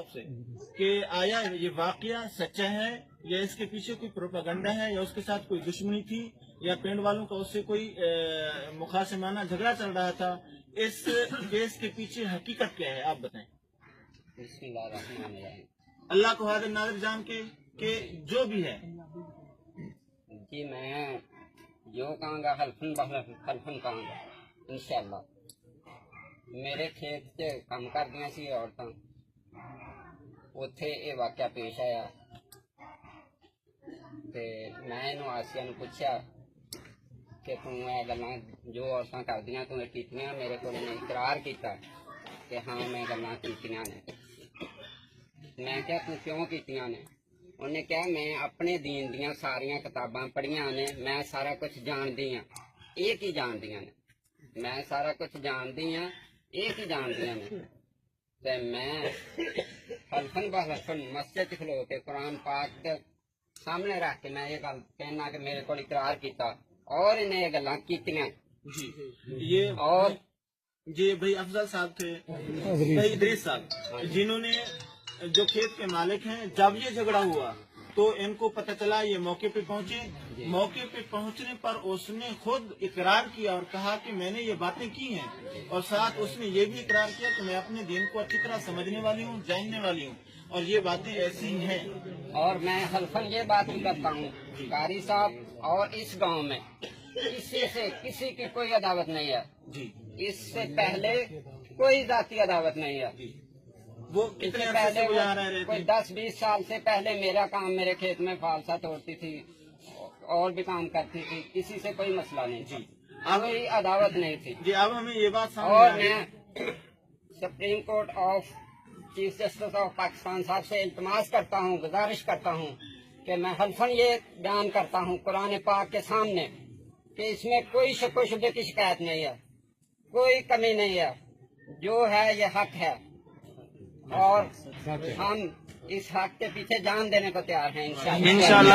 आपसे कि आया ये वाकया सच्चा है या इसके पीछे कोई प्रोपेगेंडा है या उसके साथ कोई दुश्मनी थी या पिंड वालों का उससे कोई मुखासमाना झगड़ा चल रहा था। इस केस के पीछे हकीकत क्या है, आप बताएं। अल्लाह को हाजिर नाज़िर जान के जो भी है जी मैं जो कहूँगा हल्फन हल्फन कहूँगा इंशाअल्लाह। मेरे खेत च काम कर दियां सी औरतां, उत्थे ये वाकया पेश आया ते मैं इन्हू आसिया नू पुछया कि तू ये गल्लां जो औरतां करदियां तू कीतियां, मेरे को इकरार किया कि हाँ मैं गल्लां कीतियां ने। मैं क्या तू क्यों कीतियां ने? उन्हें कहा मैं अपने दीन दियां सारियां किताबां पढ़ियां ने, मैं सारा कुछ जानदी हाँ। ये की जानदियां ने? मैं सारा कुछ जानदी हाँ, ये की जानदियां ने? ते मैं हल्फन बहलफन मस्जिद खलो के कुरान पाक के सामने रख के मैं ये गल कहना कि मेरे को इकरार किया और इन्हें ये गल्लां कीतियां। ये और ये भाई अफजल साहब थे, भाई इदरीस साहब, जिन्होंने जो खेत के मालिक हैं, जब ये झगड़ा हुआ तो इनको पता चला, ये मौके पे पहुंचे। मौके पे पहुंचने पर उसने खुद इकरार किया और कहा कि मैंने ये बातें की हैं, और साथ उसने ये भी इकरार किया कि मैं अपने दीन को अच्छी तरह समझने वाली हूँ, जानने वाली हूँ, और ये बातें ऐसी हैं। और मैं हल्फन ये बात भी करता हूँ कारी साहब, और इस गांव में किसी से किसी की कोई अदावत नहीं है जी। इससे पहले कोई जाती अदावत नहीं है जी। वो कितने पहले कोई 10-20 साल से पहले मेरा काम मेरे खेत में फालसा तोड़ती थी और भी काम करती थी, किसी से कोई मसला नहीं जी, कोई अदावत नहीं थी जी। अब हमें ये बात और मैं supreme court of chief justice of Pakistan साहब से इल्तमास करता हूँ, गुजारिश करता हूँ कि मैं हल्फन ये बयान करता हूँ कुरान पाक के सामने कि इसमें कोई शक शुबे की शिकायत नहीं है, कोई कमी नहीं है, जो है ये हक है और हम इस हक के पीछे जान देने को तैयार हैं इंशाल्लाह।